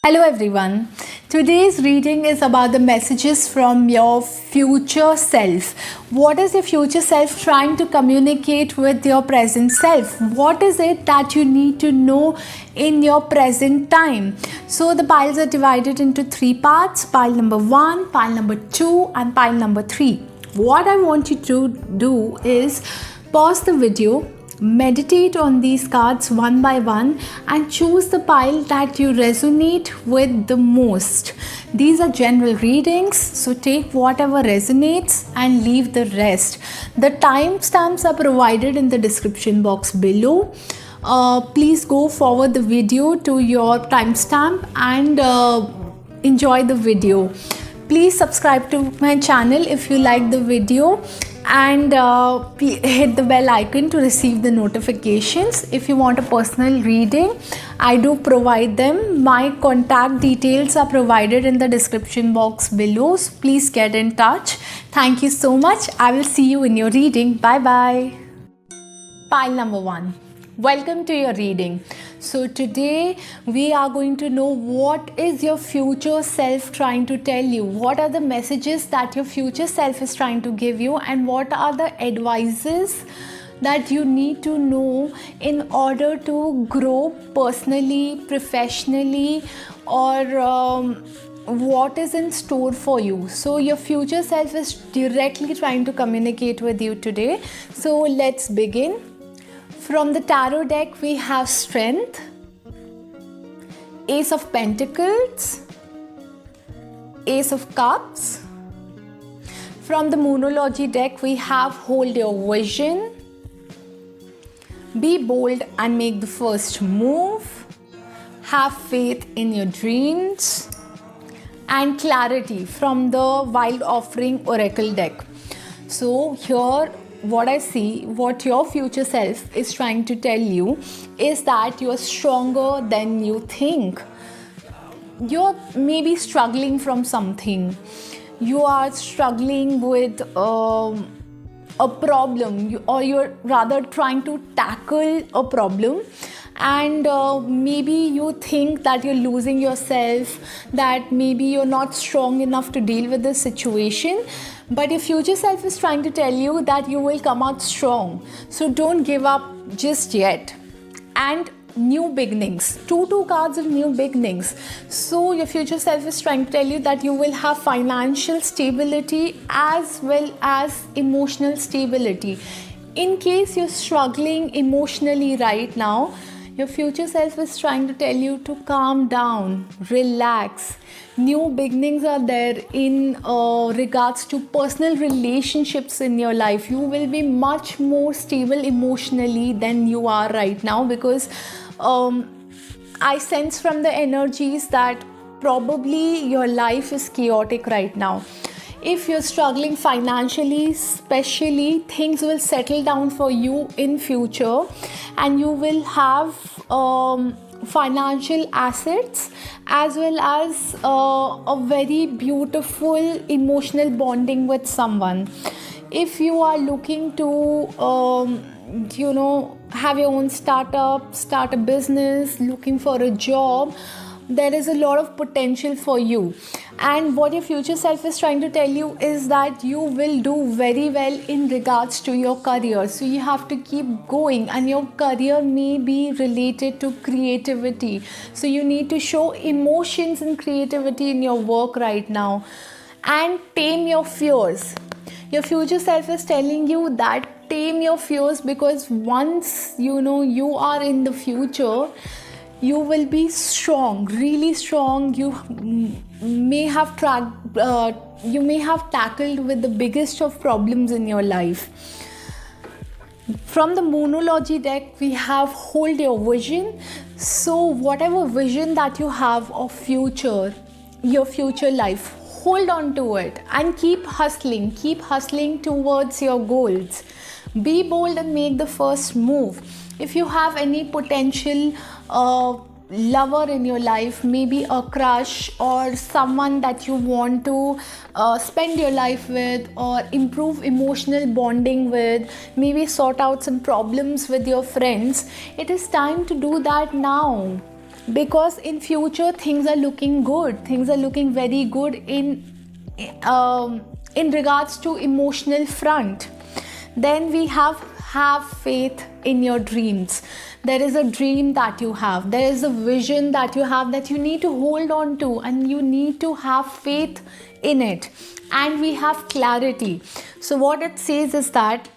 Hello everyone. Today's reading is about the messages from your future self. What is your future self trying to communicate with your present self? What is it that you need to know in your present time? So the piles are divided into three parts: pile number 1, pile number 2, and pile number 3. What I want you to do is pause the video, meditate on these cards one by one, and choose the pile that you resonate with the most. These are general readings, so take whatever resonates and leave the rest. The timestamps are provided in the description box below. Please go forward the video to your timestamp and enjoy the video. Please subscribe to my channel if you like the video, and hit the bell icon to receive the notifications. If you want a personal reading, I do provide them. My contact details are provided in the description box below, so please get in touch. Thank you so much. I will see you in your reading. Bye bye. Pile number 1. Welcome to your reading. So today we are going to know what is your future self trying to tell you. What are the messages that your future self is trying to give you, and what are the advices that you need to know in order to grow personally, professionally, or what is in store for you. So your future self is directly trying to communicate with you today. So let's begin. From the tarot deck, we have Strength, Ace of Pentacles, Ace of Cups. From the Moonology deck, we have Hold Your Vision, Be Bold and Make the First Move, Have Faith in Your Dreams, and Clarity from the Wild Offering Oracle deck. So here, what I see, what your future self is trying to tell you is that you're stronger than you think. You're maybe struggling from something. You are struggling with a problem, or you're rather trying to tackle a problem, and maybe you think that you're losing yourself, that maybe you're not strong enough to deal with the situation. But your future self is trying to tell you that you will come out strong. So don't give up just yet. And new beginnings. Two cards of new beginnings. So your future self is trying to tell you that you will have financial stability as well as emotional stability. In case you're struggling emotionally right now, your future self is trying to tell you to calm down, relax. New beginnings are there in regards to personal relationships in your life. You will be much more stable emotionally than you are right now, because I sense from the energies that probably your life is chaotic right now. If you're struggling financially, especially, things will settle down for you in future, and you will have financial assets as well as a very beautiful emotional bonding with someone. If you are looking to have your own startup, start a business, looking for a job, there is a lot of potential for you. And what your future self is trying to tell you is that you will do very well in regards to your career. So you have to keep going, and your career may be related to creativity. So you need to show emotions and creativity in your work right now. And tame your fears. Your future self is telling you that tame your fears, because once you are in the future, you will be strong, really strong. You may have tackled with the biggest of problems in your life. From the Moonology deck, we have Hold Your Vision. So whatever vision that you have of your future life, hold on to it and keep hustling towards your goals. Be bold and make the first move. If you have any potential lover in your life, maybe a crush or someone that you want to spend your life with, or improve emotional bonding with, maybe sort out some problems with your friends, it is time to do that now. because in future things are looking good, things are looking very good in regards to emotional front. Then we have faith in your dreams. There is a dream that you have, there is a vision that you have, that you need to hold on to, and you need to have faith in it. And we have clarity. So what it says is that,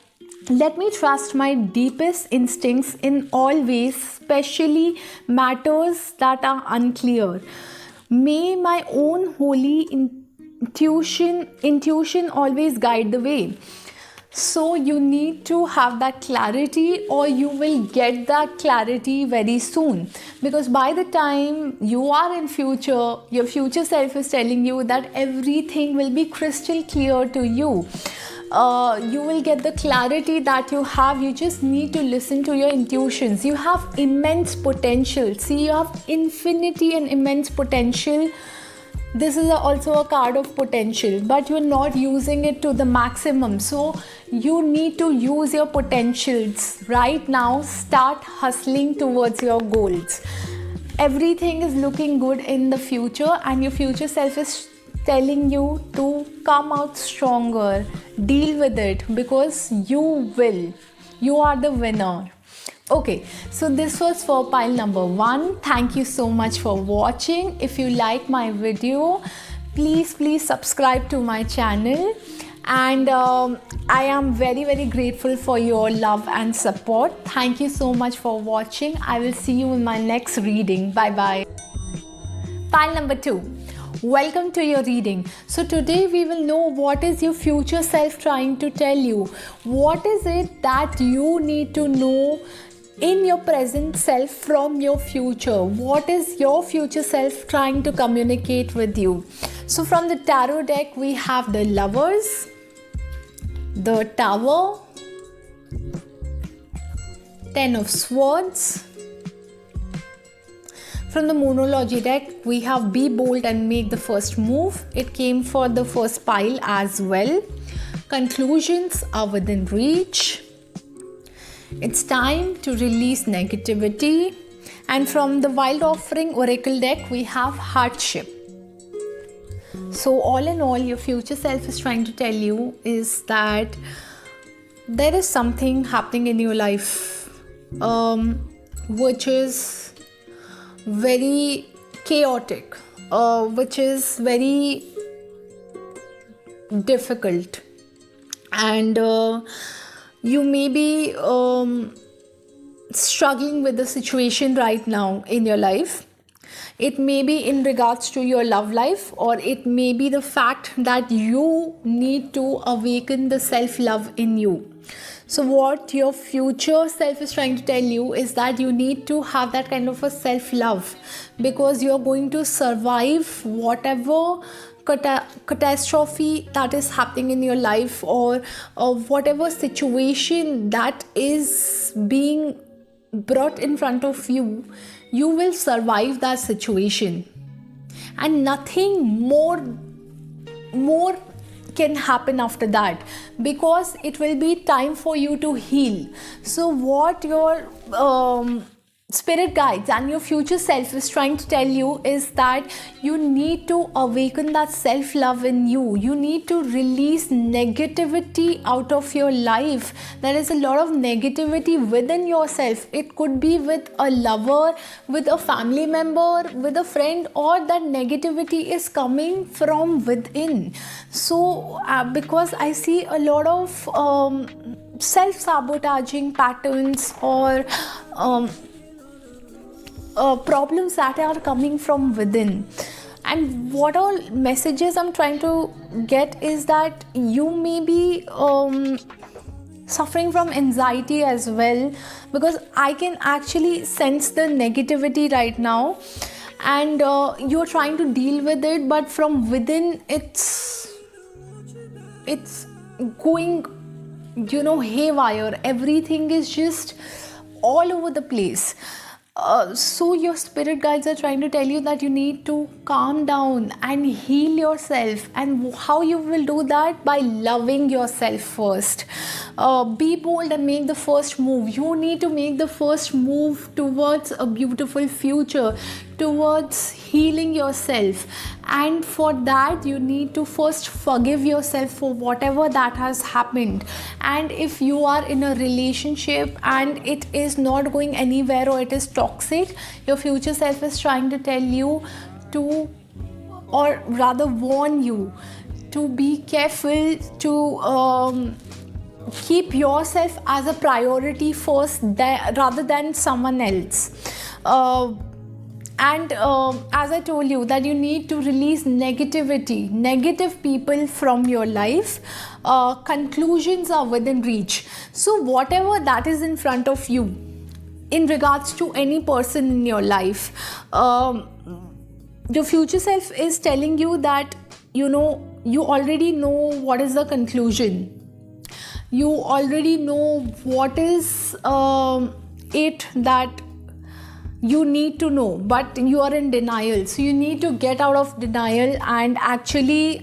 let me trust my deepest instincts in all ways, especially matters that are unclear. May my own holy intuition always guide the way. So you need to have that clarity, or you will get that clarity very soon, because by the time you are in future, your future self is telling you that everything will be crystal clear to you. You will get the clarity that you have. You just need to listen to your intuitions. You have immense potential. See, you have infinity and immense potential. This is also a card of potential, but you're not using it to the maximum. So you need to use your potentials right now. Start hustling towards your goals. Everything is looking good in the future, and your future self is telling you to come out stronger. Deal with it, because you will. You are the winner. Okay, so this was for pile number 1. Thank you so much for watching. If you like my video, please subscribe to my channel. And I am very grateful for your love and support. Thank you so much for watching. I will see you in my next reading. Bye bye. Pile number 2. Welcome to your reading. So today we will know what is your future self trying to tell you. What is it that you need to know in your present self from your future? What is your future self trying to communicate with you? So from the tarot deck, we have the Lovers, the Tower, Ten of Swords. From the Moonology deck, we have Be Bold and Make the First Move. It came for the first pile as well. Conclusions are within reach. It's time to release negativity. And from the Wild Offering Oracle deck, we have Hardship. So all in all, your future self is trying to tell you is that there is something happening in your life which is very chaotic, which is very difficult, and you may be struggling with the situation right now in your life. It may be in regards to your love life, or it may be the fact that you need to awaken the self-love in you. So what your future self is trying to tell you is that you need to have that kind of a self-love, because you're going to survive whatever catastrophe that is happening in your life, or whatever situation that is being brought in front of you. You will survive that situation, and nothing more can happen after that, because it will be time for you to heal. So what your spirit guides and your future self is trying to tell you is that you need to awaken that self-love in you. You need to release negativity out of your life. There is a lot of negativity within yourself. It could be with a lover, with a family member, with a friend, or that negativity is coming from within. So because I see a lot of self-sabotaging patterns, or problems that are coming from within. And what all messages I'm trying to get is that you may be suffering from anxiety as well, because I can actually sense the negativity right now, and you're trying to deal with it, but from within it's going, haywire. Everything is just all over the place. So your spirit guides are trying to tell you that you need to calm down and heal yourself. And how you will do that? By loving yourself first. Be bold and make the first move. You need to make the first move towards a beautiful future, towards healing yourself. And for that you need to first forgive yourself for whatever that has happened. And if you are in a relationship and it is not going anywhere, or it is toxic, your future self is trying to tell you to, or rather warn you, to be careful, to keep yourself as a priority first, rather than someone else. And as I told you, that you need to release negativity, negative people from your life. Conclusions are within reach. So whatever that is in front of you in regards to any person in your life, your future self is telling you that, you already know what is the conclusion. You already know what is it that you need to know, but you are in denial. So you need to get out of denial and actually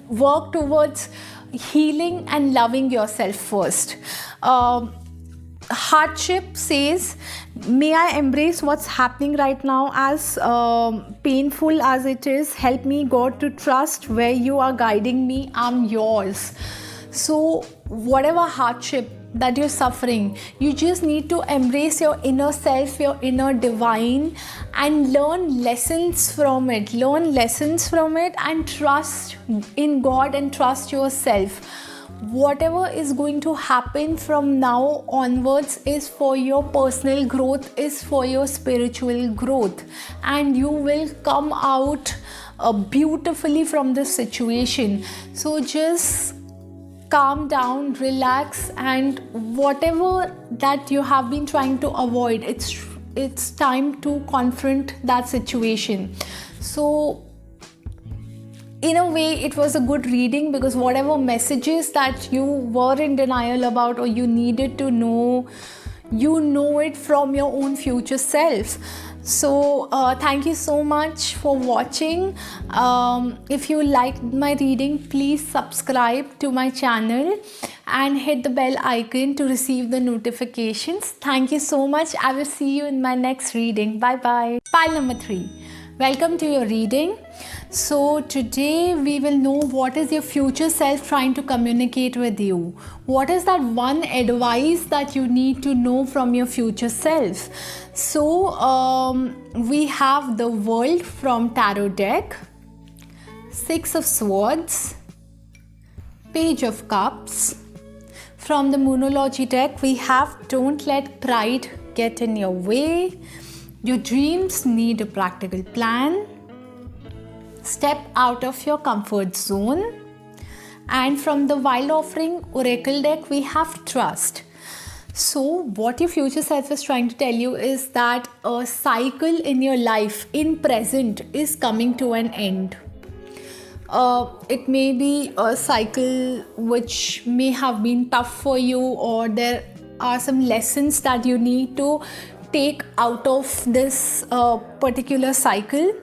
work towards healing and loving yourself first. Hardship says, may I embrace what's happening right now, as painful as it is. Help me, God, to trust where you are guiding me. I'm yours. So whatever hardship that you're suffering, you just need to embrace your inner self, your inner divine, and learn lessons from it. Learn lessons from it and trust in God and trust yourself. Whatever is going to happen from now onwards is for your personal growth, is for your spiritual growth, and you will come out beautifully from this situation. So just calm down, relax, and whatever that you have been trying to avoid, it's time to confront that situation. So in a way, it was a good reading, because whatever messages that you were in denial about, or you needed to know, you know it from your own future self. So thank you so much for watching. If you liked my reading, please subscribe to my channel and hit the bell icon to receive the notifications. Thank you so much. I will see you in my next reading. Bye bye. Pile number 3. Welcome to your reading. So today we will know what is your future self trying to communicate with you. What is that one advice that you need to know from your future self? So we have the World from Tarot deck, Six of Swords, Page of Cups. From the Moonology deck, we have Don't Let Pride Get in Your Way. Your dreams need a practical plan. Step out of your comfort zone. And from the Wild Offering Oracle deck, we have Trust. So what your future self is trying to tell you is that a cycle in your life in present is coming to an end. It may be a cycle which may have been tough for you, or there are some lessons that you need to take out of this particular cycle.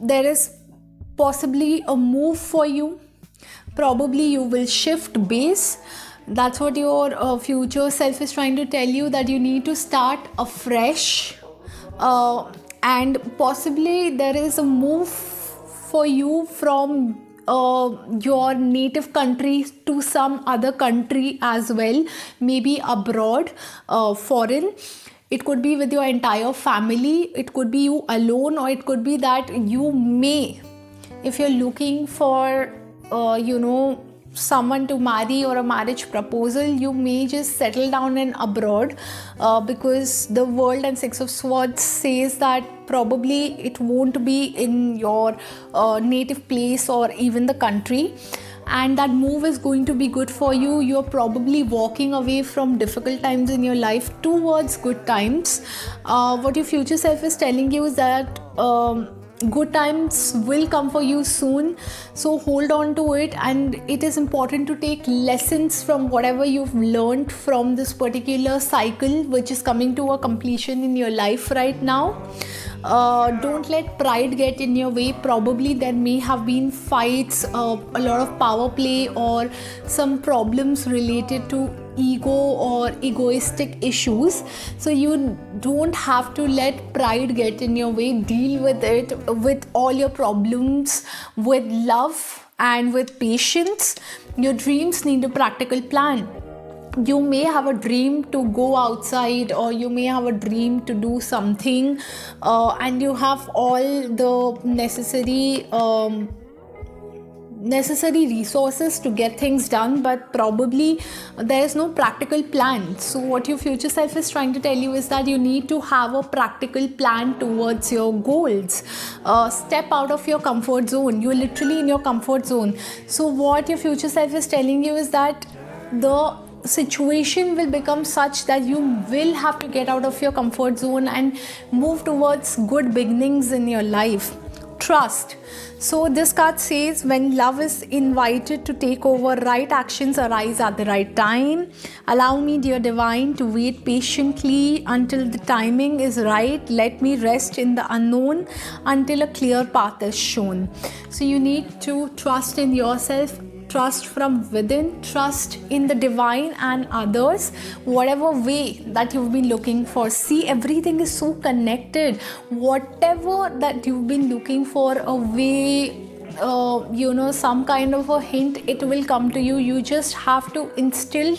There is possibly a move for you. Probably you will shift base. That's what your future self is trying to tell you, that you need to start afresh. And possibly there is a move for you from your native country to some other country as well, maybe abroad, foreign. It could be with your entire family, it could be you alone, or it could be that you may, if you're looking for someone to marry or a marriage proposal, you may just settle down in abroad, because the World and Six of Swords says that probably it won't be in your native place or even the country, and that move is going to be good for you. You're probably walking away from difficult times in your life towards good times. What your future self is telling you is that good times will come for you soon, so hold on to it. And it is important to take lessons from whatever you've learned from this particular cycle which is coming to a completion in your life right now. Don't let pride get in your way. Probably there may have been fights, a lot of power play, or some problems related to ego or egoistic issues. So you don't have to let pride get in your way. Deal with it with all your problems with love and with patience. Your dreams need a practical plan. You may have a dream to go outside, or you may have a dream to do something, and you have all the necessary resources to get things done, but probably there is no practical plan. So what your future self is trying to tell you is that you need to have a practical plan towards your goals. Step out of your comfort zone. You're literally in your comfort zone. So what your future self is telling you is that the situation will become such that you will have to get out of your comfort zone and move towards good beginnings in your life. Trust. So this card says, when love is invited to take over, right actions arise at the right time. Allow me, dear divine, to wait patiently until the timing is right. Let me rest in the unknown until a clear path is shown. So you need to trust in yourself, trust from within, trust in the divine and others, whatever way that you've been looking for. See, everything is so connected. Whatever that you've been looking for, a way, some kind of a hint, it will come to you. You just have to instill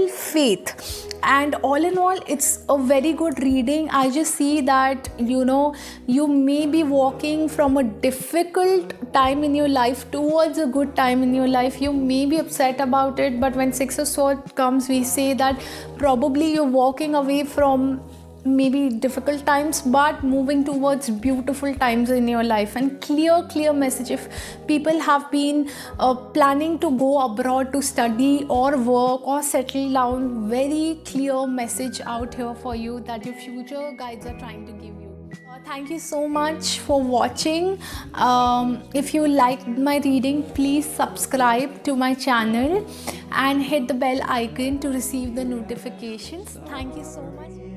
faith. And all in all, it's a very good reading. I just see that you may be walking from a difficult time in your life towards a good time in your life. You may be upset about it, but when Six of Swords comes, we say that probably you're walking away from maybe difficult times but moving towards beautiful times in your life. And clear message, if people have been planning to go abroad to study or work or settle down, very clear message out here for you that your future guides are trying to give you. Thank you so much for watching. If you liked my reading, please subscribe to my channel and hit the bell icon to receive the notifications. Thank you so much.